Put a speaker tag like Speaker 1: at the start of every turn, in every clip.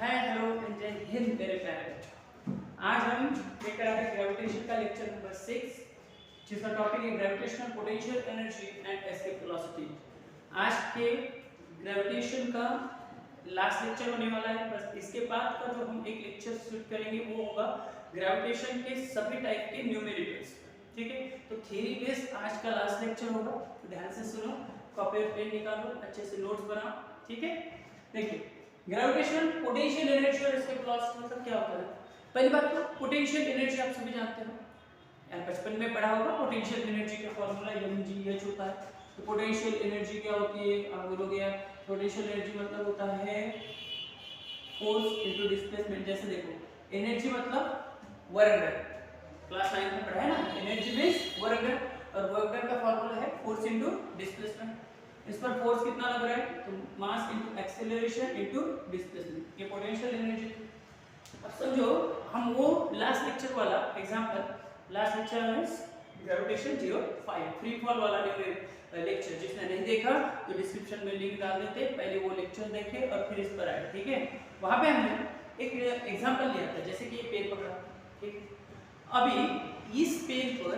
Speaker 1: Hi hello and जय हिंद मेरे प्यारे बच्चों। आज हम देख रहे हैं ग्रेविटेशन का लेक्चर नंबर 6, जिसका टॉपिक है gravitational potential energy and escape velocity. आज के ग्रेविटेशन का लास्ट लेक्चर होने वाला है। बस इसके बाद का जो हम एक लेक्चर शूट करेंगे वो होगा ग्रेविटेशन के सभी टाइप के न्यूमेरिकल्स। ठीक है, तो थ्योरी बेस्ड आज का लास्ट लेक्चर होगा, तो ध्यान से सुनो, कॉपी और पेन निकालो, अच्छे से नोट्स बनाओ। ठीक है, देखिए ग्रेविटेशनल पोटेंशियल एनर्जी और इसके वेलोसिटी मतलब क्या होता है। पहली बात तो पोटेंशियल एनर्जी आप सभी जानते हो, यार बचपन में पढ़ा होगा। पोटेंशियल एनर्जी का फॉर्मूला mgh होता है। तो पोटेंशियल एनर्जी क्या होती है, आप बोलोगे यार पोटेंशियल एनर्जी मतलब होता है फोर्स इनटू डिस्प्लेसमेंट। जैसे देखो एनर्जी मतलब वर्क डन, क्लास 9 में पढ़ा है ना, एनर्जी मींस वर्क डन, और वर्क डन का फॉर्मूला है फोर्स इनटू डिस्प्लेसमेंट। इस पर फोर्स कितना लग रहा है, तो mass into acceleration into displacement, ये पोटेंशियल एनर्जी। अब समझो हम वो लास्ट लेक्चर वाला example, last lecture means gravitation 05 free fall वाला लेक्चर, जिसने नहीं देखा तो डिस्क्रिप्शन में लिंक डाल देते, पहले वो लेक्चर देखे और फिर इस पर आए। ठीक है, वहां पे हमने एक एग्जांपल लिया था, जैसे कि ये पेन पकड़ा। ठीक, अभी इस पेन पर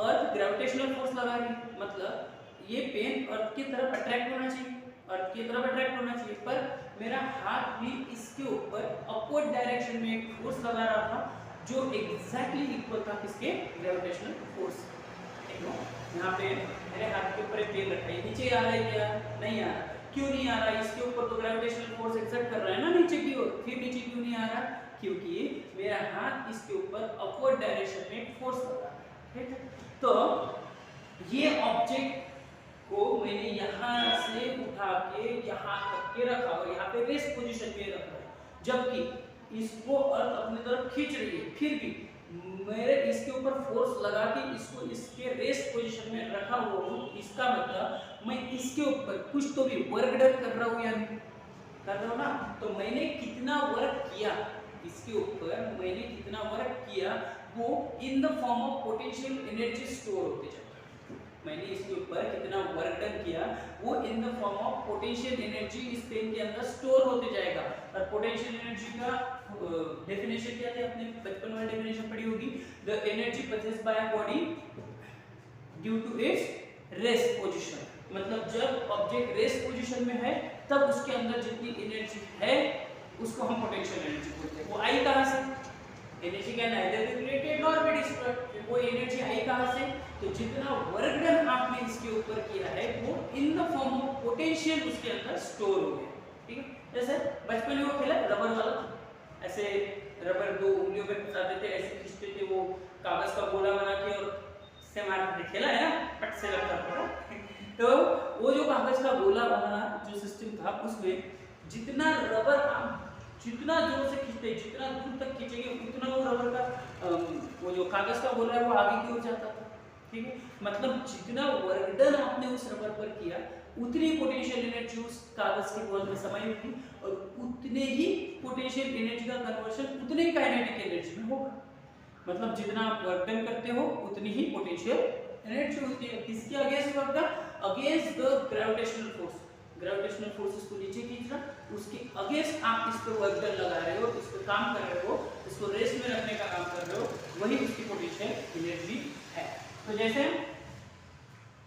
Speaker 1: अर्थ ग्रेविटेशनल फोर्स लगा रही है, मतलब ये पेन अर्थ की तरफ अट्रैक्ट होना चाहिए, अर्थ की तरफ अट्रैक्ट होना चाहिए, पर मेरा हाथ भी इसके ऊपर अपवर्ड डायरेक्शन में एक फोर्स लगा रहा था जो एग्जैक्टली इक्वल था किसके, ग्रेविटेशनल फोर्स। यहाँ पे मेरे हाथ के ऊपर एक पेन रखा है, नीचे आ रहा है क्या, नहीं आ रहा। क्यों नहीं आ रहा, इसके ऊपर तो ग्रेविटेशनल फोर्स एक्सर्ट कर रहा है ना नीचे की ओर, फिर नीचे क्यों नहीं आ रहा, क्योंकि मेरा हाथ इसके ऊपर अपवर्ड डायरेक्शन में फोर्स लगा रहा है। ठीक है, तो ये ऑब्जेक्ट को मैंने यहाँ से उठा के यहाँ तक के रखा और यहाँ पे रेस्ट पोजीशन में रखा है, जबकि इसको अर्थ अपनी तरफ खींच रही है, फिर भी मेरे इसके ऊपर फोर्स लगा के इसको इसके रेस्ट पोजीशन में रखा हुआ हूँ। इसका मतलब मैं इसके ऊपर कुछ तो भी वर्क डन कर रहा हूँ या नहीं कर रहा हूँ ना। तो मैंने कितना वर्क किया इसके ऊपर, मैंने कितना वर्क किया वो in the form of potential energy store होते जाए। मैंने इसके ऊपर कितना वर्क डन किया वो in the form of potential energy इस पेन के अंदर स्टोर होते जाएगा। और पोटेंशियल एनर्जी का डेफिनेशन क्या थी, आपने बचपन में डेफिनेशन पढ़ी होगी, the energy possessed by a body due to its rest position. मतलब जब ऑब्जेक्ट रेस्ट पोजीशन में है तब उसके अंदर जितनी एनर्जी है उसको हम पोटेंशियल एनर्जी बोलते हैं। वो आई कहां से, energy can either be created और बी डिस्ट्रॉयड। वो एनर्जी आई कहां से, तो जितना वर्क डन आपने इसके ऊपर किया है वो in the form of potential उसके अंदर स्टोर हो गया। ठीक है, जैसे बचपन में वो खेला रबर वाला, ऐसे रबर दो उंगलियों पे फंसाते थे, ऐसे खींचते थे, वो कागज का गोला बना के और से मारते थे, खेला है ना, पट से लगता था। तो वो जो कागज का गोला वाला जो सिस्टम था उसमें जितना रबर आप जितना जोर से खींचते, जितना दूर तक खींचेंगे उतना वो रबर का वो जो कागज का गोला है वो आगे की ओर जाता था। ठीक है, मतलब जितना वर्क डन आपने उस रबर पर किया उतनी पोटेंशियल एनर्जी उस कागज के बॉल में समाई होगी और उतने ही पोटेंशियल एनर्जी का कन्वर्शन उतने ही काइनेटिक एनर्जी में होगा। मतलब जितना आप वर्क डन करते हो उतनी ही पोटेंशियल एनर्जी होती है। किसके against work done, against the gravitational force. Gravitational forces को नीचे खींचना, उसके अगेंस्ट आप इस पर वर्क डन लगा रहे हो, इस पर काम कर रहे हो, इसको रेस्ट में रखने का काम कर रहे हो, वही उसकी पोटेंशियल एनर्जी है। तो जैसे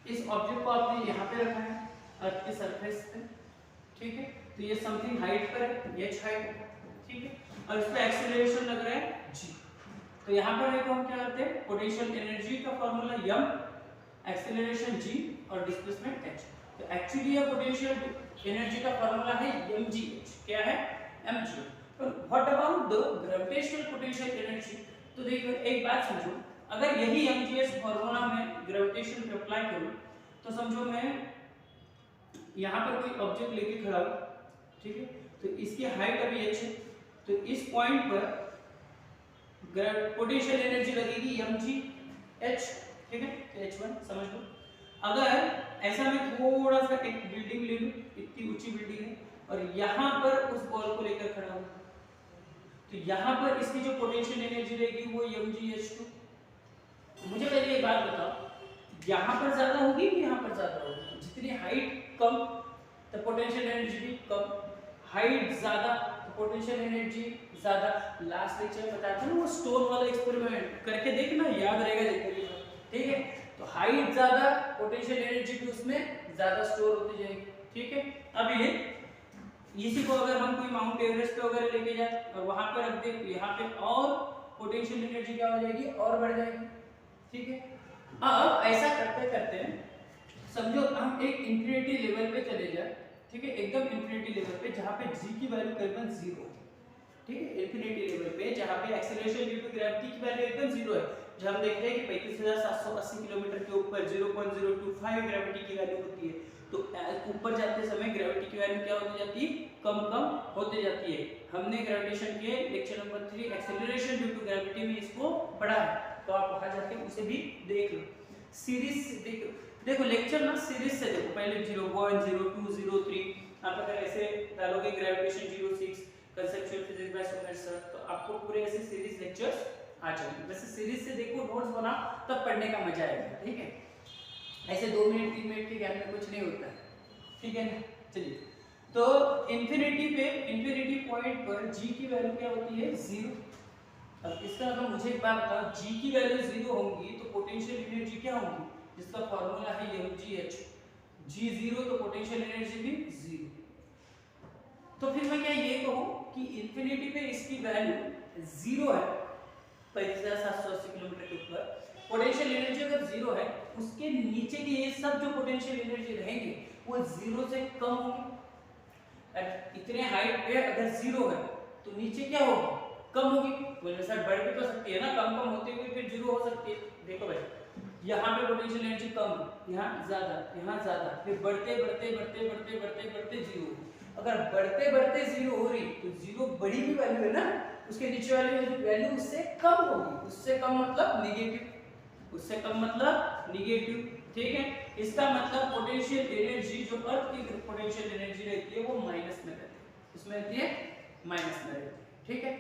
Speaker 1: इस ऑब्जेक्ट को आपने यहाँ पे रखा है अर्थ के सरफेस पे, ठीक है, तो ये समथिंग हाइट पर है, h हाइट है, ठीक है, और इस पे एक्सीलरेशन लग रहा है g। तो यहाँ पर देखो हम क्या करते हैं, पोटेंशियल एनर्जी का फॉर्मूला m, एक्सीलरेशन g और डिस्प्लेसमेंट h। तो एक्चुअली ये पोटेंशियल एनर्जी का फॉर्मूला है mgh। क्या है, mgh। तो what about the gravitational potential energy. तो देखो एक बात समझो, अगर यही mgh फॉर्मूला में ग्रेविटेशन पे अप्लाई करूं तो समझो मैं यहाँ पर कोई ऑब्जेक्ट लेके खड़ा हूं, ठीक है, तो इसकी हाइट अभी h है, तो इस पॉइंट पर पोटेंशियल एनर्जी लगेगी mgh, ठीक है, तो h1 समझ लो। अगर ऐसा मैं थोड़ा सा एक बिल्डिंग ले लूं, इतनी ऊंची बिल्डिंग है, और यहाँ पर उस बॉल को लेकर खड़ा हूं, तो यहाँ पर इसकी जो पोटेंशियल एनर्जी रहेगी वो mgh2। मुझे पहले एक बात बताओ, यहाँ पर ज्यादा होगी कि यहाँ पर ज्यादा होगी। जितनी हाइट कम तो पोटेंशियल एनर्जी भी कम, हाइट ज्यादा तो पोटेंशियल एनर्जी ज्यादा। लास्ट लेक्चर में बताया था ना वो स्टोन वाला एक्सपेरिमेंट करके देखना, याद रहेगा देखने के। ठीक है, तो हाइट ज्यादा, पोटेंशियल एनर्जी भी उसमें ज्यादा स्टोर होती जाएगी। ठीक है, अब ये इसी को अगर हम कोई माउंट एवरेस्ट पे वगैरह लेके जाए और वहां पे रख दे तो यहाँ पे और पोटेंशियल एनर्जी क्या हो जाएगी, और बढ़ जाएगी। ठीक है, अब ऐसा करते करते समझो हम एक इंफिनिटी लेवल पे चले जाए। ठीक है, एकदम इंफिनिटी लेवल पे जहाँ पे g की वैल्यू करीबन 0 है। ठीक है, इंफिनिटी लेवल पे जहाँ पे एक्सेलरेशन ड्यू टू ग्रेविटी की वैल्यू एकदम 0 है, जब हम देखते हैं कि 35,780 किलोमीटर के ऊपर 0.025 ग्रेविटी की वैल्यू होती है, तो ऊपर जाते समय ग्रेविटी की वैल्यू क्या होती जाती है, कम कम होती जाती है। हमने ग्रेविटेशन के lecture number 3 acceleration due to gravity में इसको पढ़ा है, तो आप वहां जाके उसे भी देख लो। सीरीज देखो लेक्चर ना सीरीज से देखो, पहले 01 02 03 आप अगर ऐसे डालोगे gravitation 06 conceptual physics bye Sumer sir, तो आपको पूरे ऐसे सीरीज लेक्चर्स आ जाएंगे। वैसे सीरीज से देखो, नोट्स बना, तब पढ़ने का मजा आएगा। ठीक है, ऐसे 2 मिनट 3 मिनट के गैप में कुछ नहीं होता है। ठीक है ना, चलिए तो इंफिनिटी पॉइंट पर g की वैल्यू क्या होती है, 0। अब इसका अगर मुझे एक बात बताओ, g की वैल्यू 0 होगी तो पोटेंशियल एनर्जी क्या होगी, जिसका फार्मूला है mgh, g 0 तो पोटेंशियल एनर्जी भी 0। तो फिर मैं क्या ये कहूं कि इंफिनिटी पे इसकी वैल्यू 0 है, 35,780 किलोमीटर के ऊपर पोटेंशियल एनर्जी अगर 0 है, उसके नीचे के ये सब जो पोटेंशियल एनर्जी रहेंगे वो 0 से कम होंगे। इतने हाइट पे अगर 0 है तो नीचे क्या होगी, कम होगी। बोले सर बढ़ भी तो सकती है ना, कम कम होते हुए फिर 0 हो सकती है। देखो भाई, यहाँ पे पोटेंशियल एनर्जी कम, यहाँ ज्यादा, फिर बढ़ते बढ़ते बढ़ते बढ़ते बढ़ते बढ़ते 0। अगर बढ़ते बढ़ते 0 हो रही तो 0 बड़ी भी वैल्यू है ना, उसके नीचे वाली वैल्यू उससे कम होगी। उससे कम मतलब नेगेटिव, उससे कम मतलब नेगेटिव। ठीक है, इसका मतलब पोटेंशियल एनर्जी जो अर्थ की पोटेंशियल एनर्जी रहती है वो माइनस में रहती है, इसमें रहती है माइनस में रहती है। ठीक है,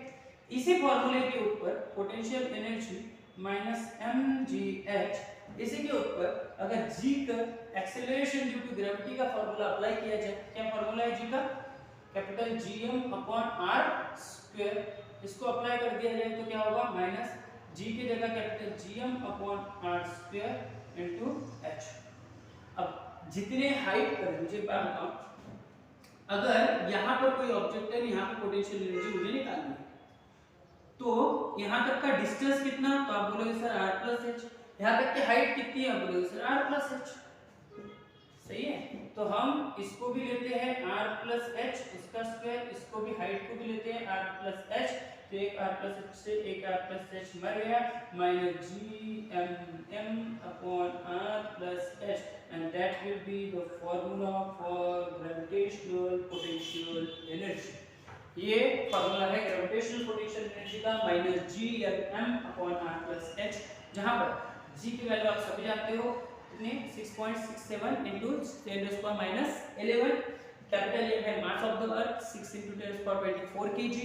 Speaker 1: इसी फॉर्मूले के ऊपर पोटेंशियल एनर्जी माइनस mgh, इसी के ऊपर अगर g का एक्सेलरेशन ड्यू टू ग्रेविटी का फॉर्मूला अप्लाई किया जाए, क्या फॉर्मूला है g का, capital gm upon r square. इसको अप्लाई कर दिया जाए तो क्या होगा, माइनस g की जगह capital gm upon r square into h। अब जितने हाइट पर, मुझे बात बताओ, अगर यहाँ पर कोई ऑब्जेक्ट है, यहाँ पे पोटेंशियल एनर्जी मुझे निकालनी है, तो यहाँ तक का डिस्टेंस कितना, तो आप बोलोगे सर r प्लस एच। यहाँ तक की हाइट कितनी है, आप बोलोगे सर r प्लस एच। सही है, तो हम इसको भी लेते हैं r प्लस एच, इसका स्क्वायर, इसको भी हाइट को भी लेते हैं r प्लस एच, तो एक r प्लस एच से एक r प्लस एच मर गया, minus gm upon r plus H, and that will be the formula for gravitational potential energy. ये फॉर्मूला है ग्रेविटेशनल पोटेंशियल एनर्जी का, minus gm upon r plus H, जहां पर g की वैल्यू आप सभी जानते हो कितने, 6.67 into 10⁻11। कैपिटल M है mass of the earth, 6 into 10⁻24 kg।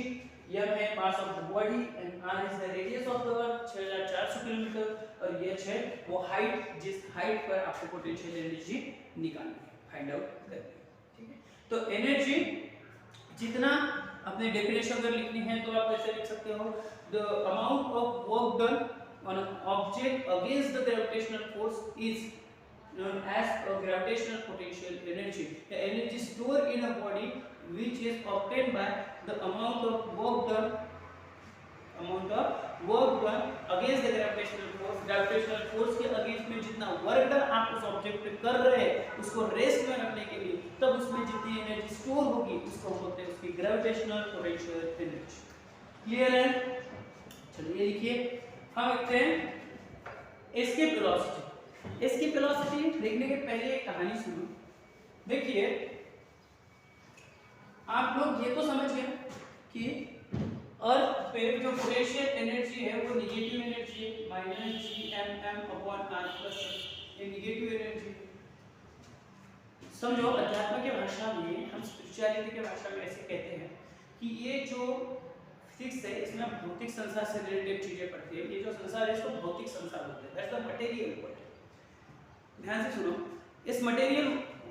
Speaker 1: M है mass of the body and r is the radius of the earth, 6400 kilometre. और h है वो हाइट, जिस हाइट पर आपको पोटेंशियल एनर्जी निकालनी है, फाइंड आउट करनी है। ठीक है, तो एनर्जी जितना अपने डेफिनेशन अगर लिखनी है तो आप ऐसे लिख सकते हो, the amount of work done on an object against the gravitational force is known as a gravitational potential energy. The energy stored in a body which is obtained by the amount of work done against the gravitational force। gravitational force के against में जितना work done आप उस object पे कर रहे हैं, उसको रेस्ट में रखने के लिए, तब उसमें जितनी एनर्जी स्टोर होगी उसको बोलते हैं उसकी ग्रेविटेशनल पोटेंशियल एनर्जी। क्लियर है? चलिए लिखिए, हम लिखते हैं इसकी वेलोसिटी। इसकी वेलोसिटी देखने के पहले एक कहानी सुनो। देखिए, आप लोग ये तो समझ गए कि अर्थ पे जो पोटेंशियल एनर्जी है वो नेगेटिव एनर्जी है, minus gmm upon r plus, ये नेगेटिव एनर्जी। समझो, अध्यात्म की भाषा में, हम स्पिरिचुअलिटी की भाषा में ऐसे कहते हैं कि ये जो फिजिक्स है इसमें भौतिक संसार से रिलेटेड चीजें पढ़ती है। ये जो संसार है इसको भौतिक संसार बोलते हैं, दैट्स द मटेरियल वर्ल्ड। ध्यान से सुनो, इस मटेरियल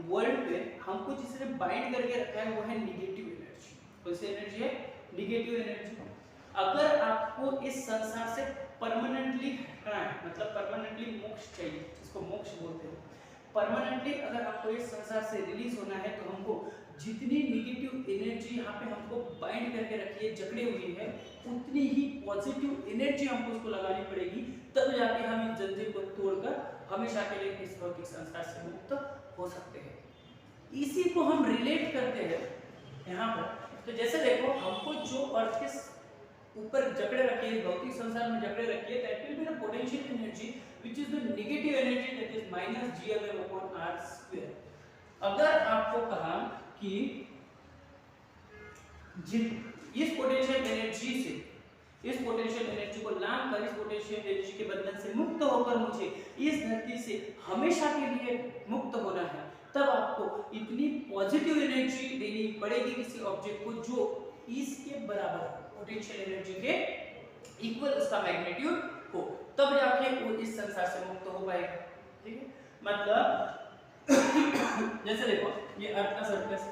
Speaker 1: वर्ल्ड पे हमको जिसने बाइंड करके रखा है वो है नेगेटिव एनर्जी। कौन सी एनर्जी है? Negative energy. अगर आपको इस संसार से परमानेंटली हटना है, मतलब परमानेंटली मोक्ष चाहिए, जिसको मोक्ष बोलते हैं, परमानेंटली अगर आपको इस संसार से रिलीज होना है तो हमको जितनी निगेटिव एनर्जी यहाँ पे हमको बाइंड करके रखी है, जकड़े हुई है, उतनी ही पॉजिटिव एनर्जी हमको उसको लगानी पड़ेगी, तब जाके हम इस जंजीर को तोड़कर हमेशा के लिए इस भौतिक संसार से मुक्त हो सकते हैं। इसी को हम रिलेट करते हैं यहाँ पर। तो जैसे देखो, हमको जो अर्थ के ऊपर जकड़े रखी है, भौतिक संसार में जकड़े रखी है, that will be the potential energy which is the negative energy, that is -gmm/r²। अगर आपको कहा कि इस पोटेंशियल एनर्जी से, इस पोटेंशियल एनर्जी को लांघ कर, इस पोटेंशियल एनर्जी के बंधन से मुक्त होकर मुझे इस धरती से हमेशा के लिए मुक्त होना है, तब आपको इतनी पॉजिटिव एनर्जी देनी पड़ेगी किसी ऑब्जेक्ट को जो इसके बराबर, पोटेंशियल एनर्जी के इक्वल उसका मैग्नीट्यूड हो, तब जाके वो इस संसार से मुक्त हो पाएगा। ठीक है, मतलब जैसे देखो, ये अर्थ का सरफेस,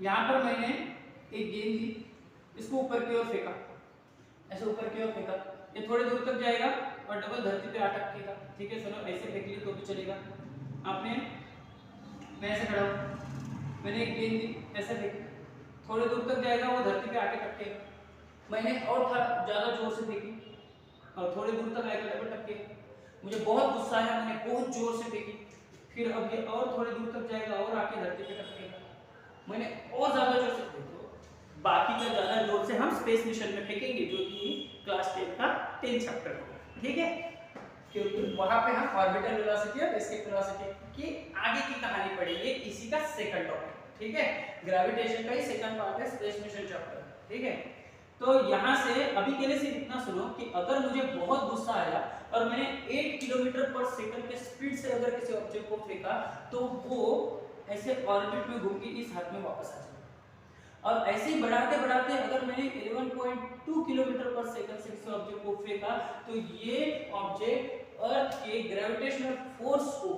Speaker 1: यहाँ पर मैंने एक गेंद ली, इसको ऊपर की ओर फेंका, ऐसे ऊपर की ओर फेंका, ये थोड़ी दूर तक जाएगा और डबल धरती पे अटकेगा। ठीक है, चलो ऐसे फेंक ली तो भी चलेगा। आपने, मैं ऐसे खड़ा हूं, मैंने एक गेंद ली, ऐसे फेंकी, थोड़ी दूर तक जाएगा, वो धरती पे आके टपकेगा। मैंने और ज्यादा जोर से फेंकी और थोड़ी दूर तक आएगा, डबल टपकेगा। मुझे बहुत गुस्सा आया, मैंने बहुत जोर से फेंकी, फिर अब ये और थोड़ी दूर तक जाएगा और आके धरती पे टपकेगा। मैंने और ज्यादा जोर से फेंका, बाकी का ज्यादा जोर से हम स्पेस मिशन में फेंकेंगे, जो कि क्लास 10 का 10 चैप्टर होगा। ठीक है, क्योंकि वहां पे हम ऑर्बिटल वेलोसिटी और एस्केप वेलोसिटी की आगे की कहानी पढ़ेंगे, इसी का सेकंड टॉपिक। ठीक है, ग्रेविटेशन का ही सेकंड पार्ट है स्पेस मिशन चैप्टर। ठीक है, तो यहाँ से अभी के लिए सिर्फ इतना सुनो कि अगर मुझे बहुत गुस्सा आया और मैंने 8 किलोमीटर पर सेकंड के स्पीड से अगर किसी ऑब्जेक्ट को फेंका, तो वो ऐसे ऑर्बिट में घूम के इस हाथ में वापस आ जाएगा। और ऐसे ही बढ़ाते बढ़ाते अगर मैंने 11.2 किलोमीटर पर सेकंड से किसी ऑब्जेक्ट को फेंका, तो ये ऑब्जेक्ट अर्थ के ग्रेविटेशनल फोर्स को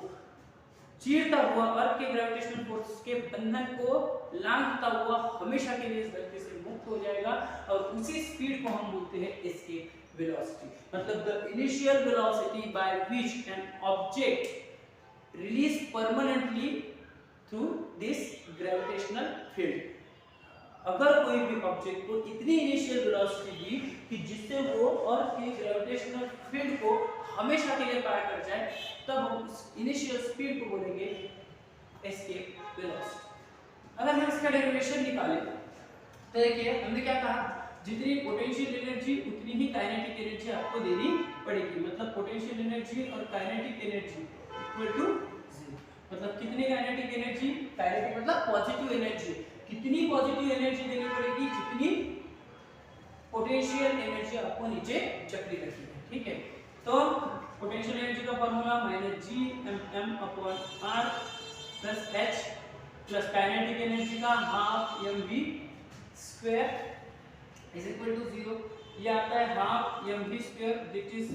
Speaker 1: चीरता हुआ, अर्थ के ग्रेविटेशनल फोर्स के बंधन को लांघता हुआ हमेशा के लिए इस धरती से मुक्त हो जाएगा। और उसी स्पीड को हम बोलते हैं एस्केप वेलोसिटी, मतलब the initial velocity by which an object release permanently through this gravitational field. अगर कोई भी ऑब्जेक्ट को इतनी इनिशियल वेलोसिटी दी कि जिससे वो अर्थ के ग्रेविटेशनल फील्ड को हमेशा के लिए पार कर जाए, तब हम उस इनिशियल स्पीड को बोलेंगे एस्केप वेलोसिटी। अगर हम इसका डेरिवेशन निकालें तो देखिए, हमने क्या कहा, जितनी पोटेंशियल एनर्जी उतनी ही काइनेटिक एनर्जी आपको देनी पड़ेगी। मतलब पोटेंशियल एनर्जी और काइनेटिक एनर्जी इक्वल टू 0। मतलब कितनी काइनेटिक एनर्जी, काइनेटिक मतलब पॉजिटिव एनर्जी, कितनी पॉजिटिव एनर्जी देनी पड़ेगी जितनी पोटेंशियल एनर्जी आपको नीचे जकड़ी रखी है। ठीक है, तो पोटेंशियल एनर्जी का formula -gmm/r + h plus kinetic energy का half mv² is equal to 0। ये आता है half mv², this is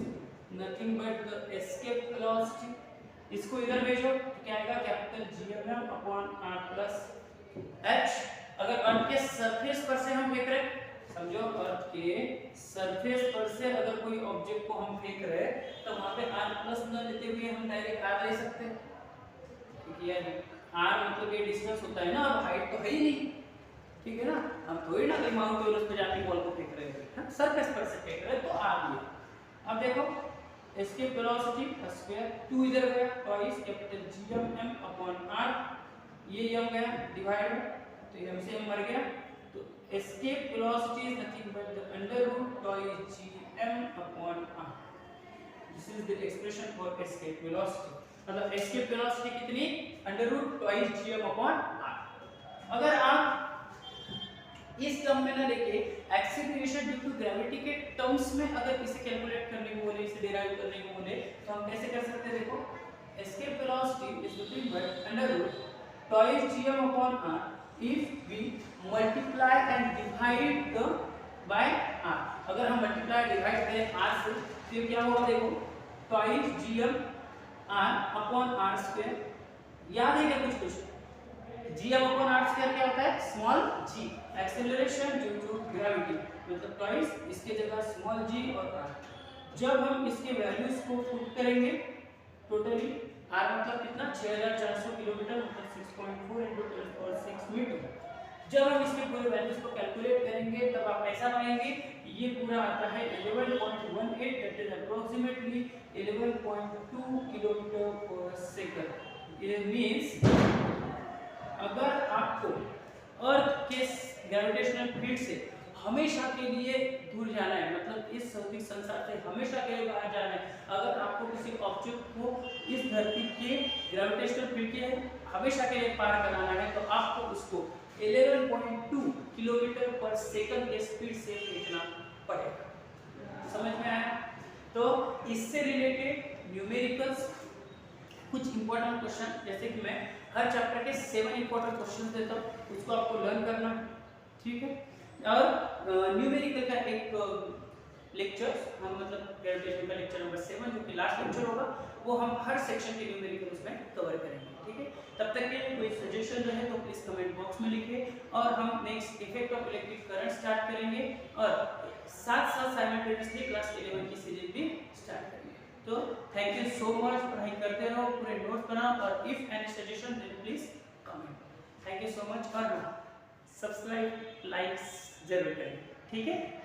Speaker 1: nothing but the escape velocity. इसको इधर भेजो तो क्या आएगा, कैपिटल gmm/r + h। अगर अर्थ के सरफेस पर से हम फेंक रहे हैं, समझो अर्थ के सरफेस पर से अगर कोई ऑब्जेक्ट को हम फेंक रहे हैं, तो वहां पे r+ न लेते हुए हम डायरेक्ट r ले सकते हैं, क्योंकि यार r मतलब ये डिस्टेंस होता है ना, अब हाइट तो है ही नहीं। ठीक है ना, हम थोड़ी ना कहीं माउंट एवरेस्ट पे जाके बॉल को फेंक रहे हैं, सरफेस पर से फेंक रहे हैं, तो r लिया। अब देखो, एस्केप वेलोसिटी स्क्वायर 2 इधर गया, ट्वाइस कैपिटल gmm/r, ये m गया डिवाइड में, तो m से m मर गया, तो escape velocity is nothing but the under root twice gm/r। This is the expression for escape velocity. मतलब एस्केप वेलोसिटी कितनी, अंडर रूट ट्वाइस gm/r। अगर आप इस टर्म में ना लेके एक्सीलरेशन ड्यू टू ग्रेविटी के टर्म्स में अगर इसे कैलकुलेट करने को बोले, इसे डिराइव करने को बोले, तो हम कैसे कर सकते हैं, देखो, escape velocity is nothing but under root twice gm/r if we multiply and divide the by r। अगर हम मल्टीप्लाई डिवाइड करें r से, फिर क्या होगा, देखो, ट्वाइस gm/r/r²। याद है क्या कुछ, gm/r² क्या होता है, small g, acceleration due to gravity, मतलब ट्वाइस इसके जगह स्मॉल g और r। जब हम इसके वैल्यूज को पुट करेंगे टोटली, r मतलब कितना 6400 किलोमीटर, मतलब 6.4 × 10⁻⁶ मीटर। जब हम इसके पूरे वैल्यूज को कैलकुलेट करेंगे तब आप ऐसा पाएंगे ये पूरा आता है 11.18, दैट इज अप्रोक्सीमेटली 11.2 किलोमीटर पर सेकंड। इट मींस अगर आपको अर्थ के ग्रेविटेशनल फील्ड से हमेशा के लिए दूर जाना है, मतलब इस भौतिक संसार से हमेशा के लिए बाहर जाना है, अगर आपको किसी ऑब्जेक्ट को इस धरती के ग्रेविटेशनल फील्ड के हमेशा के लिए पार कराना है, तो आपको उसको 11.2 किलोमीटर पर सेकंड के स्पीड से फेंकना पड़ेगा। समझ में आया? तो इससे रिलेटेड न्यूमेरिकल्स कुछ इंपॉर्टेंट क्वेश्चन, जैसे कि मैं हर चैप्टर के 7 इंपॉर्टेंट क्वेश्चन देता हूँ, उसको आपको लर्न करना है, ठीक है। और न्यूमेरिकल का एक लेक्चर हम मतलब ग्रेविटेशन का लेक्चर नंबर 7 जो कि लास्ट लेक्चर होगा, वो हम हर सेक्शन के न्यूमेरिकल उसमें कवर करेंगे, ठीक है। तब तक के लिए कोई सजेशन रहे तो प्लीज कमेंट बॉक्स में लिखिए, और हम next effect of electric current start करेंगे, और साथ साथ साइमल्टेनियसली क्लास 11 की सीरीज भी स्टार्ट करेंगे। तो थैंक यू सो मच, पढ़ाई करते रहो, पूरे नोट्स बनाओ, और if any suggestion then please comment. Thank you so much, और सब्सक्राइब लाइक्स जरूर करें, ठीक है।